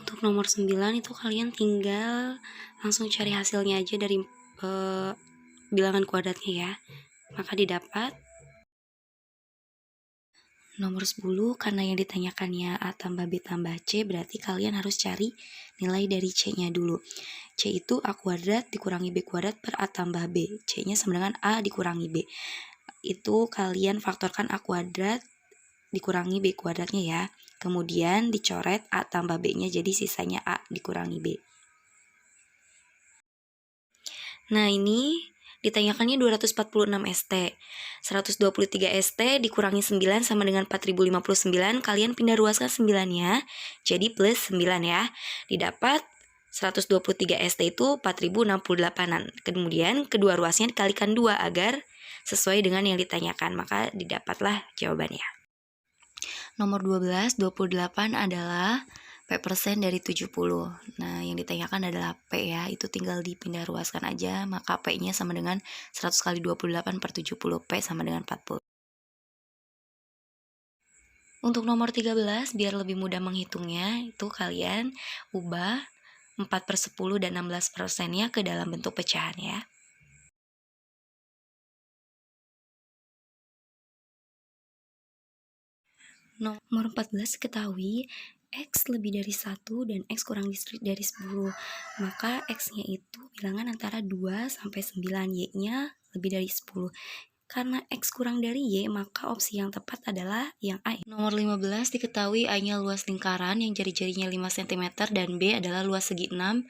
Untuk nomor 9 itu kalian tinggal langsung cari hasilnya aja dari bilangan kuadratnya ya. Maka didapat nomor 10, karena yang ditanyakannya A tambah B tambah C, berarti kalian harus cari nilai dari C-nya dulu. C itu A kuadrat dikurangi B kuadrat per A tambah B. C-nya sama dengan A dikurangi B. Itu kalian faktorkan A kuadrat dikurangi B kuadratnya ya. Kemudian dicoret A tambah B-nya, jadi sisanya A dikurangi B. Nah, ini ditanyakannya 246 ST. 123 ST dikurangi 9 sama dengan 4059. Kalian pindah ruaskan 9-nya, jadi plus 9 ya. Didapat 123 ST itu 4068-an. Kemudian kedua ruasnya dikalikan 2 agar sesuai dengan yang ditanyakan. Maka didapatlah jawabannya. Nomor 12, 28 adalah P% dari 70. Nah, yang ditanyakan adalah P ya, itu tinggal dipindah ruaskan aja, maka P-nya sama dengan 100 kali 28 per 70, P sama dengan 40. Untuk nomor 13, biar lebih mudah menghitungnya, itu kalian ubah 4/10 dan 16%-nya ke dalam bentuk pecahan ya. Nomor 14, ketahui X lebih dari 1 dan X kurang dari 10. Maka X-nya itu bilangan antara 2 sampai 9, Y-nya lebih dari 10. Karena X kurang dari Y, maka opsi yang tepat adalah yang A. Nomor 15, diketahui A-nya luas lingkaran yang jari-jarinya 5 cm dan B adalah luas segi 6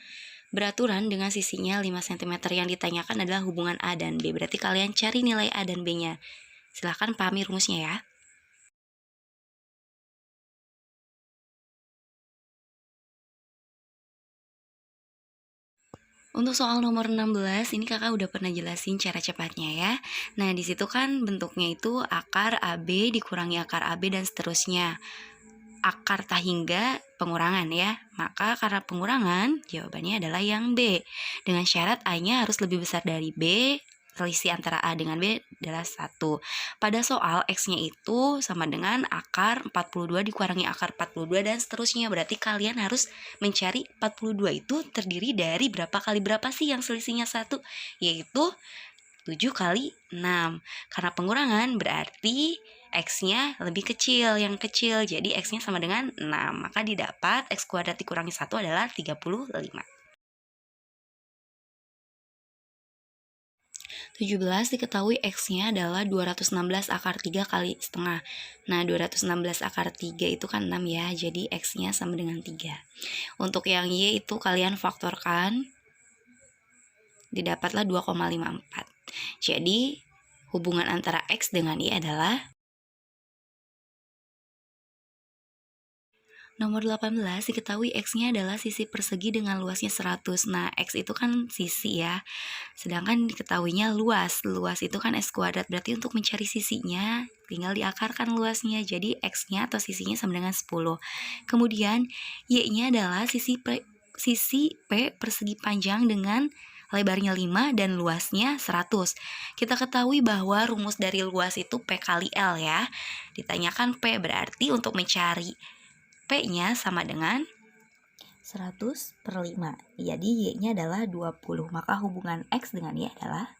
beraturan dengan sisinya 5 cm. Yang ditanyakan adalah hubungan A dan B. Berarti kalian cari nilai A dan B-nya. Silahkan pahami rumusnya ya. Untuk soal nomor 16, ini kakak udah pernah jelasin cara cepatnya ya. Nah, di situ kan bentuknya itu akar AB dikurangi akar AB dan seterusnya. Akar tak hingga pengurangan ya. Maka karena pengurangan, jawabannya adalah yang B. Dengan syarat A-nya harus lebih besar dari B, selisih antara A dengan B adalah 1. Pada soal X-nya itu sama dengan akar 42 dikurangi akar 42 dan seterusnya. Berarti kalian harus mencari 42 itu terdiri dari berapa kali berapa sih yang selisihnya 1? Yaitu 7 kali 6. Karena pengurangan berarti X-nya lebih kecil, yang kecil. Jadi X-nya sama dengan 6. Maka didapat X kuadrat dikurangi 1 adalah 35. 17, diketahui X-nya adalah 216 akar 3 kali setengah. Nah, 216 akar 3 itu kan 6 ya, jadi X-nya sama dengan 3. Untuk yang Y itu kalian faktorkan, didapatlah 2,54. Jadi, hubungan antara X dengan Y adalah nomor 18, diketahui X-nya adalah sisi persegi dengan luasnya 100. Nah, X itu kan sisi ya. Sedangkan diketahuinya luas. Luas itu kan X kuadrat. Berarti untuk mencari sisinya, tinggal diakarkan luasnya. Jadi, X-nya atau sisinya sama dengan 10. Kemudian, Y-nya adalah sisi P persegi panjang dengan lebarnya 5 dan luasnya 100. Kita ketahui bahwa rumus dari luas itu P kali L ya. Ditanyakan P, berarti untuk mencari P-nya sama dengan 100 per 5. Jadi Y-nya adalah 20. Maka hubungan X dengan Y adalah.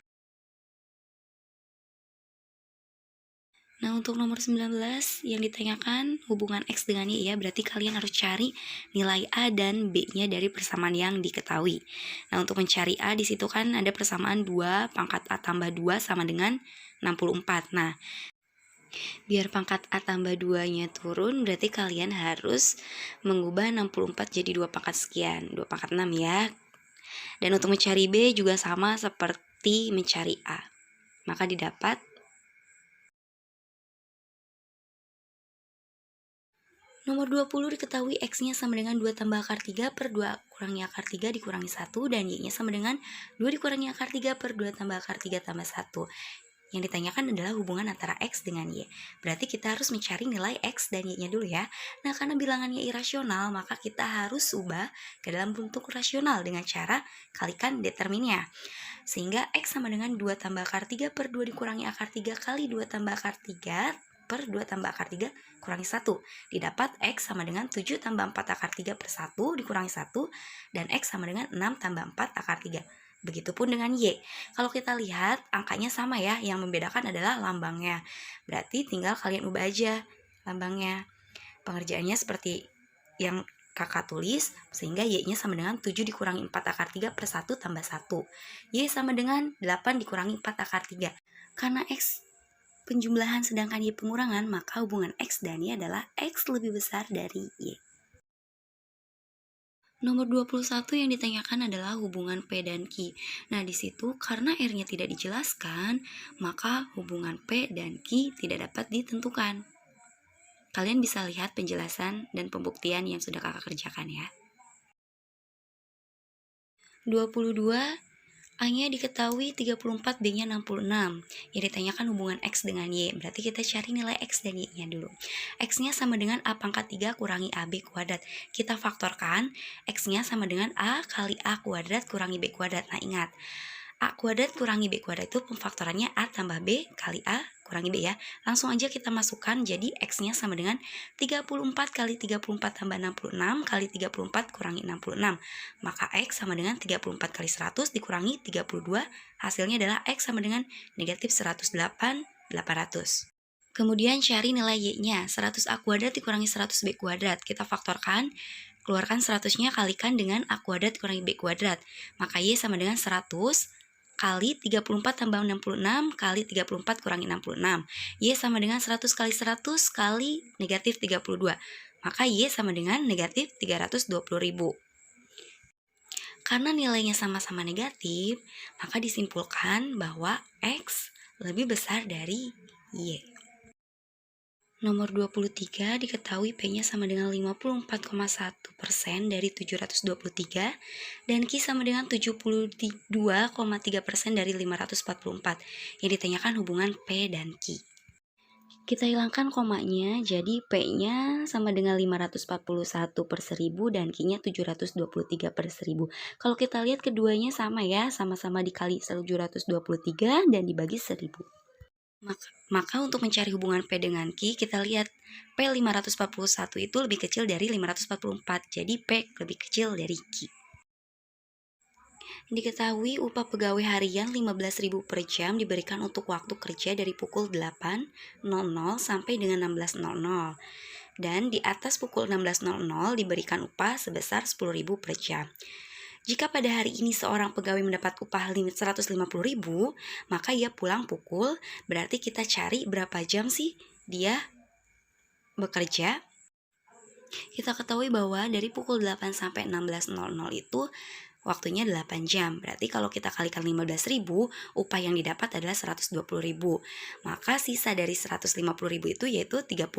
Nah, untuk nomor 19 yang ditanyakan hubungan X dengan Y ya, berarti kalian harus cari nilai A dan B-nya dari persamaan yang diketahui. Nah, untuk mencari A di situ kan ada persamaan 2 pangkat A tambah 2 sama dengan 64. Nah, biar pangkat A tambah 2-nya turun, berarti kalian harus mengubah 64 jadi 2 pangkat sekian, 2 pangkat 6 ya. Dan untuk mencari B juga sama seperti mencari A. Maka didapat nomor 20, diketahui X-nya sama dengan 2 tambah akar 3 per 2 kurangi akar 3 dikurangi 1, dan Y-nya sama dengan 2 dikurangi akar 3 per 2 tambah akar 3 tambah 1. Yang ditanyakan adalah hubungan antara X dengan Y. Berarti kita harus mencari nilai X dan Y-nya dulu ya. Nah, karena bilangannya irasional, maka kita harus ubah ke dalam bentuk rasional dengan cara kalikan determinnya. Sehingga X sama dengan 2 tambah akar 3 per 2 dikurangi akar 3 kali 2 tambah akar 3 per 2 tambah akar 3 kurangi 1. Didapat X sama dengan 7 tambah 4 akar 3 per 1 dikurangi 1. Dan X sama dengan 6 tambah 4 akar 3. Begitupun dengan Y. Kalau kita lihat angkanya sama ya, yang membedakan adalah lambangnya. Berarti tinggal kalian ubah aja lambangnya. Pengerjaannya seperti yang kakak tulis, sehingga Y-nya sama dengan 7 dikurangi 4 akar 3 per 1 tambah 1. Y sama dengan 8 dikurangi 4 akar 3. Karena X penjumlahan sedangkan Y pengurangan, maka hubungan X dan Y adalah X lebih besar dari Y. Nomor 21 yang ditanyakan adalah hubungan P dan Q. Nah, di situ karena R-nya tidak dijelaskan, maka hubungan P dan Q tidak dapat ditentukan. Kalian bisa lihat penjelasan dan pembuktian yang sudah kakak kerjakan ya. 22, A-nya diketahui 34, B-nya 66. Yang ditanyakan hubungan X dengan Y. Berarti kita cari nilai X dan Y-nya dulu. X-nya sama dengan A pangkat 3 kurangi AB kuadrat. Kita faktorkan, X-nya sama dengan A kali A kuadrat kurangi B kuadrat. Nah, ingat, A kuadrat kurangi B kuadrat itu pemfaktorannya A tambah B kali A kurangi B ya. Langsung aja kita masukkan, jadi X-nya sama dengan 34 kali 34 tambah 66 kali 34 kurangi 66. Maka X sama dengan 34 kali 100 dikurangi 32. Hasilnya adalah X sama dengan negatif 108, 800. Kemudian cari nilai Y-nya. 100A kuadrat dikurangi 100B kuadrat. Kita faktorkan. Keluarkan 100-nya kalikan dengan A kuadrat kurangi B kuadrat. Maka Y sama dengan 100 kali 34 tambah 66 kali 34 kurangi 66. Y sama dengan 100 kali 100 kali negatif 32. Maka Y sama dengan negatif 320.000. Karena nilainya sama-sama negatif, maka disimpulkan bahwa X lebih besar dari Y. Nomor 23 diketahui P-nya sama dengan 54,1% dari 723 dan Q sama dengan 72,3% dari 544. Yang ditanyakan hubungan P dan Q. Kita hilangkan komanya, jadi P-nya sama dengan 541 per 1000 dan Q-nya 723 per 1000. Kalau kita lihat keduanya sama ya, sama-sama dikali 723 dan dibagi 1000. Maka untuk mencari hubungan P dengan Q, kita lihat P 541 itu lebih kecil dari 544, jadi P lebih kecil dari Q. Diketahui upah pegawai harian 15.000 per jam diberikan untuk waktu kerja dari pukul 8.00 sampai dengan 16.00. Dan di atas pukul 16.00 diberikan upah sebesar 10.000 per jam. Jika pada hari ini seorang pegawai mendapat upah limit 150.000, maka ia pulang pukul, berarti kita cari berapa jam sih dia bekerja. Kita ketahui bahwa dari pukul 8 sampai 16.00 itu waktunya 8 jam. Berarti kalau kita kalikan 15.000, upah yang didapat adalah 120.000. Maka sisa dari 150.000 itu yaitu 30.000.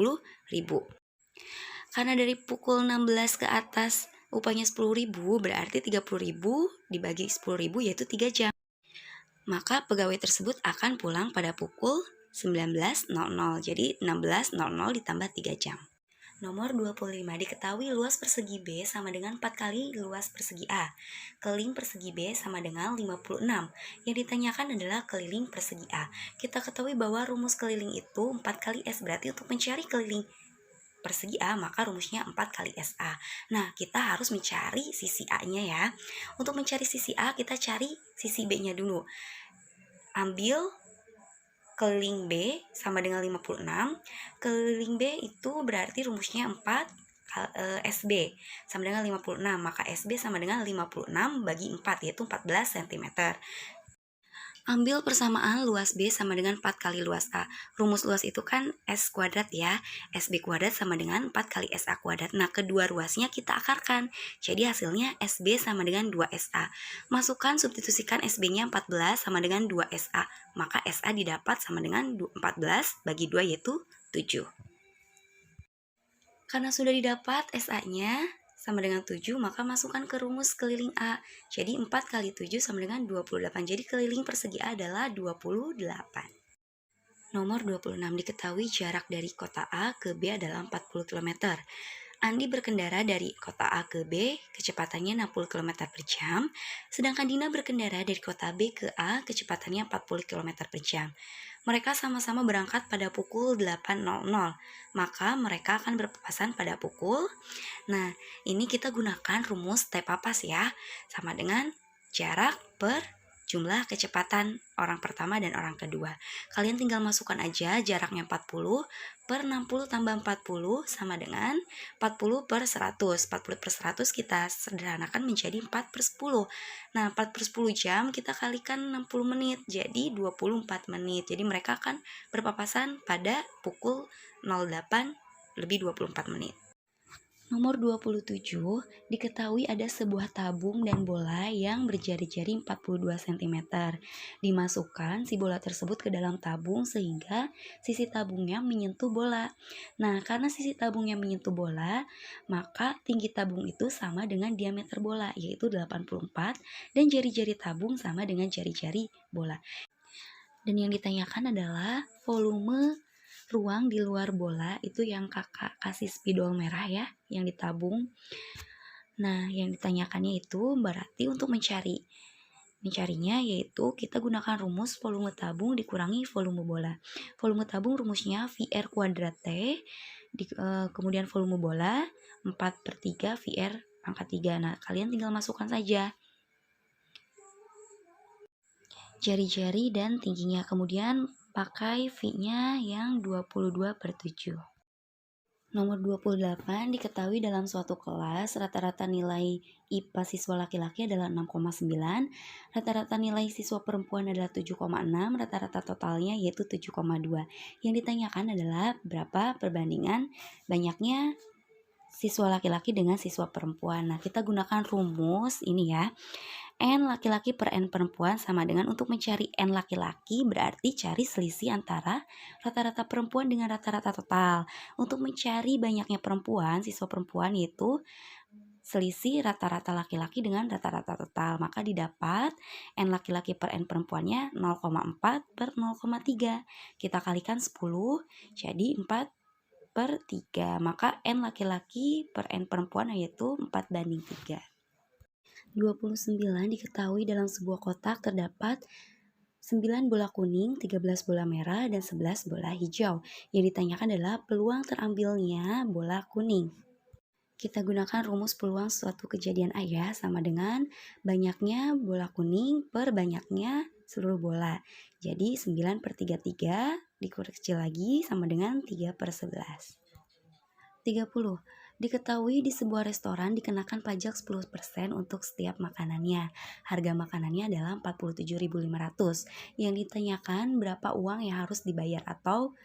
Karena dari pukul 16 ke atas upahnya 10.000, berarti 30.000 dibagi 10.000 yaitu 3 jam. Maka pegawai tersebut akan pulang pada pukul 19.00. Jadi 16.00 ditambah 3 jam. Nomor 25, diketahui luas persegi B sama dengan 4 kali luas persegi A. Keliling persegi B sama dengan 56. Yang ditanyakan adalah keliling persegi A. Kita ketahui bahwa rumus keliling itu 4 kali S, berarti untuk mencari keliling persegi A, maka rumusnya 4 kali SA. Nah, kita harus mencari sisi A-nya ya. Untuk mencari sisi A, kita cari sisi B-nya dulu. Ambil keliling B sama dengan 56. Keliling B itu berarti rumusnya 4 SB sama dengan 56. Maka SB sama dengan 56 bagi 4, yaitu 14 cm. Ambil persamaan luas B sama dengan 4 kali luas A. Rumus luas itu kan S kuadrat ya. SB kuadrat sama dengan 4 kali SA kuadrat. Nah, kedua ruasnya kita akarkan. Jadi hasilnya SB sama dengan 2SA. Masukkan, substitusikan SB-nya 14 sama dengan 2SA. Maka SA didapat sama dengan 14 bagi 2 yaitu 7. Karena sudah didapat SA-nya sama dengan 7, maka masukkan ke rumus keliling A. Jadi 4 kali 7 sama dengan 28. Jadi keliling persegi A adalah 28. Nomor 26, diketahui jarak dari kota A ke B adalah 40 km. Andi berkendara dari kota A ke B, kecepatannya 60 km per jam. Sedangkan Dina berkendara dari kota B ke A, kecepatannya 40 km per jam. Mereka sama-sama berangkat pada pukul 8.00, maka mereka akan berpapasan pada pukul. Nah, ini kita gunakan rumus T-papas ya, sama dengan jarak per jumlah kecepatan orang pertama dan orang kedua. Kalian tinggal masukkan aja jaraknya 40 per 60 tambah 40 sama dengan 40 per 100. 40 per 100 kita sederhanakan menjadi 4 per 10. Nah, 4 per 10 jam kita kalikan 60 menit, jadi 24 menit. Jadi mereka akan berpapasan pada pukul 08 lebih 24 menit. Nomor 27, diketahui ada sebuah tabung dan bola yang berjari-jari 42 cm. Dimasukkan si bola tersebut ke dalam tabung sehingga sisi tabungnya menyentuh bola. Nah, karena sisi tabungnya menyentuh bola, maka tinggi tabung itu sama dengan diameter bola, yaitu 84, dan jari-jari tabung sama dengan jari-jari bola. Dan yang ditanyakan adalah volume ruang di luar bola itu yang kakak kasih spidol merah ya, yang ditabung. Nah, yang ditanyakannya itu berarti untuk mencarinya yaitu kita gunakan rumus volume tabung dikurangi volume bola. Volume tabung rumusnya VR kuadrat T, kemudian volume bola 4/3 VR pangkat 3. Nah, kalian tinggal masukkan saja jari-jari dan tingginya, kemudian pakai V-nya yang 22/7. Nomor 28, diketahui dalam suatu kelas rata-rata nilai IPA siswa laki-laki adalah 6,9, rata-rata nilai siswa perempuan adalah 7,6, rata-rata totalnya yaitu 7,2. Yang ditanyakan adalah berapa perbandingan banyaknya siswa laki-laki dengan siswa perempuan. Nah, kita gunakan rumus ini ya. N laki-laki per N perempuan sama dengan untuk mencari N laki-laki berarti cari selisih antara rata-rata perempuan dengan rata-rata total. Untuk mencari banyaknya perempuan, siswa perempuan yaitu selisih rata-rata laki-laki dengan rata-rata total. Maka didapat N laki-laki per N perempuannya 0,4 per 0,3. Kita kalikan 10 jadi 4/3. Maka N laki-laki per N perempuan yaitu 4/3. 29, diketahui dalam sebuah kotak terdapat 9 bola kuning, 13 bola merah, dan 11 bola hijau. Yang ditanyakan adalah peluang terambilnya bola kuning. Kita gunakan rumus peluang suatu kejadian A ya, sama dengan banyaknya bola kuning per banyaknya seluruh bola. Jadi 9/33 dikecil lagi sama dengan 3/11. 30. Diketahui di sebuah restoran dikenakan pajak 10% untuk setiap makanannya. Harga makanannya adalah 47.500. Yang ditanyakan berapa uang yang harus dibayar atau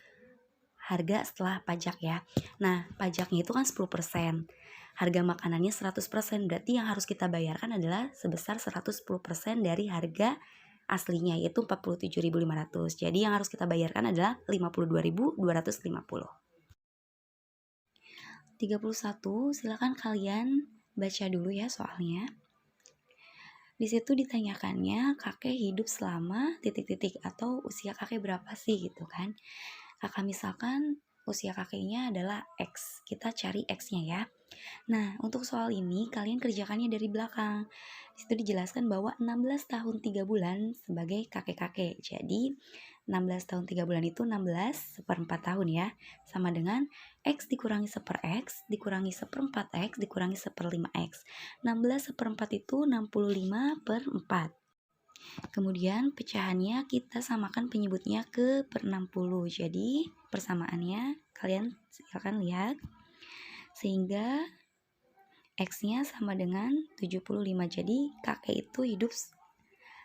harga setelah pajak ya. Nah, pajaknya itu kan 10%. Harga makanannya 100%, berarti yang harus kita bayarkan adalah sebesar 110% dari harga aslinya, yaitu 47.500. Jadi yang harus kita bayarkan adalah 52.250. 31, silakan kalian baca dulu ya soalnya. Di situ ditanyakannya kakek hidup selama titik-titik atau usia kakek berapa sih gitu kan. Kakak misalkan usia kakeknya adalah X, kita cari X-nya ya. Nah, untuk soal ini kalian kerjakannya dari belakang. Di situ dijelaskan bahwa 16 tahun 3 bulan sebagai kakek-kakek. Jadi 16 tahun 3 bulan itu 16/4 tahun ya. Sama dengan X dikurangi 1/X dikurangi 1/4X dikurangi 1/5X. 16/4 itu 65/4. Kemudian pecahannya kita samakan penyebutnya ke per 60. Jadi persamaannya kalian silakan lihat. Sehingga X-nya sama dengan 75. Jadi kakek itu hidup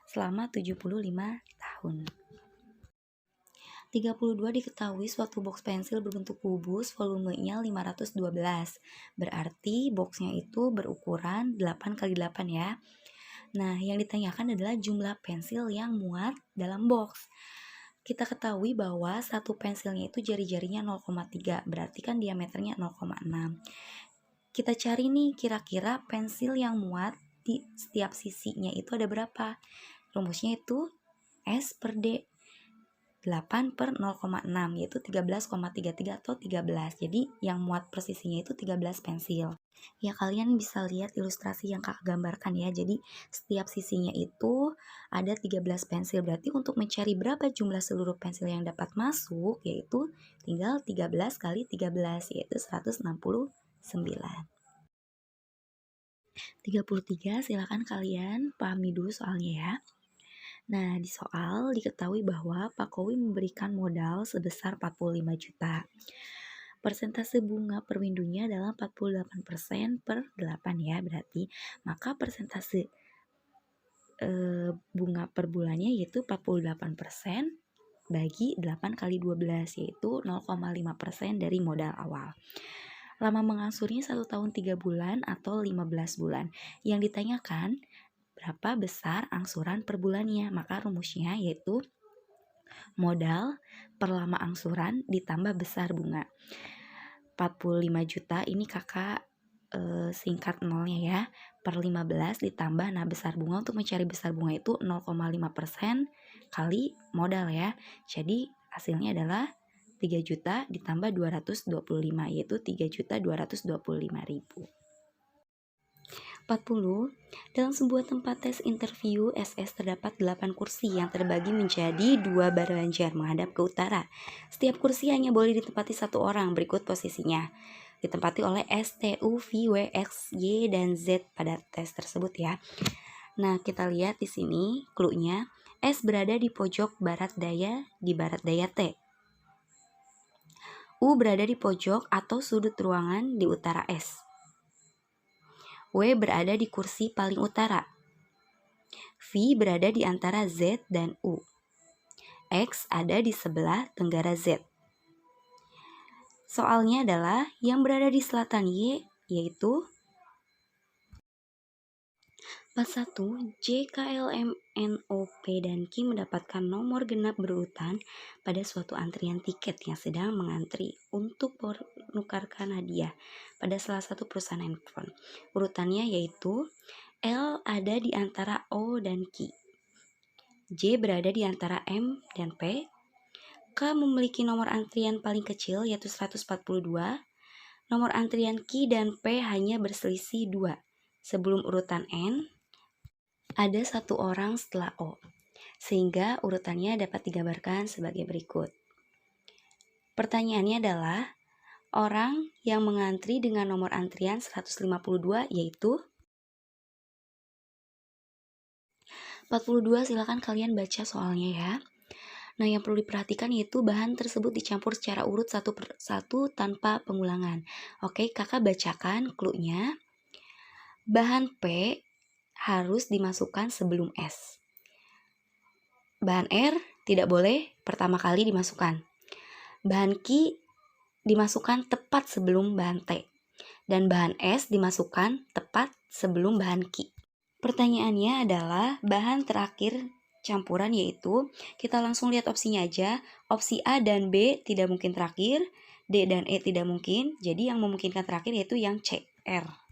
selama 75 tahun. 32, diketahui suatu box pensil berbentuk kubus volumenya 512. Berarti boxnya itu berukuran 8x8 ya. Nah, yang ditanyakan adalah jumlah pensil yang muat dalam box. Kita ketahui bahwa satu pensilnya itu jari-jarinya 0,3, berarti kan diameternya 0,6. Kita cari nih kira-kira pensil yang muat di setiap sisinya itu ada berapa. Rumusnya itu S per D. 8 per 0,6 yaitu 13,33 atau 13. Jadi yang muat persisinya itu 13 pensil. Ya kalian bisa lihat ilustrasi yang kakak gambarkan ya. Jadi setiap sisinya itu ada 13 pensil. Berarti untuk mencari berapa jumlah seluruh pensil yang dapat masuk yaitu tinggal 13 kali 13 yaitu 169. 33 silakan kalian pahami dulu soalnya ya. Nah, di soal diketahui bahwa Pak Kowi memberikan modal sebesar 45 juta. Persentase bunga per window-nya adalah 48% per 8 ya, berarti maka persentase bunga per bulannya yaitu 48% bagi 8 kali 12 yaitu 0,5% dari modal awal. Lama mengangsurnya 1 tahun 3 bulan atau 15 bulan. Yang ditanyakan berapa besar angsuran per bulannya? Maka rumusnya yaitu modal per lama angsuran ditambah besar bunga. 45 juta ini kakak singkat nolnya ya, per 15 ditambah besar bunga. Untuk mencari besar bunga itu 0,5% kali modal ya. Jadi hasilnya adalah 3 juta ditambah 225 yaitu 3.225.000. 40. Dalam sebuah tempat tes interview SS terdapat 8 kursi yang terbagi menjadi 2 berlanjar menghadap ke utara. Setiap kursi hanya boleh ditempati 1 orang, berikut posisinya. Ditempati oleh S, T, U, V, W, X, Y, dan Z pada tes tersebut ya. Nah, kita lihat di sini clue-nya. S berada di pojok barat daya T. U berada di pojok atau sudut ruangan di utara S. W berada di kursi paling utara. V berada di antara Z dan U. X ada di sebelah tenggara Z. Soalnya adalah yang berada di selatan Y yaitu 41. J, K, L, M, N, O, P, dan Q mendapatkan nomor genap berurutan pada suatu antrian tiket yang sedang mengantri untuk menukarkan hadiah pada salah satu perusahaan handphone. Urutannya yaitu L ada di antara O dan Q. J berada di antara M dan P. K memiliki nomor antrian paling kecil yaitu 142. Nomor antrian Q dan P hanya berselisih 2. Sebelum urutan N, ada 1 orang setelah O, sehingga urutannya dapat digambarkan sebagai berikut. Pertanyaannya adalah, orang yang mengantri dengan nomor antrian 152 yaitu 42, silakan kalian baca soalnya ya. Nah, yang perlu diperhatikan yaitu bahan tersebut dicampur secara urut satu per satu tanpa pengulangan. Oke, kakak bacakan clue-nya. Bahan P harus dimasukkan sebelum S. Bahan R tidak boleh pertama kali dimasukkan. Bahan Q dimasukkan tepat sebelum bahan T. Dan bahan S dimasukkan tepat sebelum bahan Q. Pertanyaannya adalah bahan terakhir campuran yaitu, kita langsung lihat opsinya aja. Opsi A dan B tidak mungkin terakhir, D dan E tidak mungkin. Jadi yang memungkinkan terakhir yaitu yang C, R.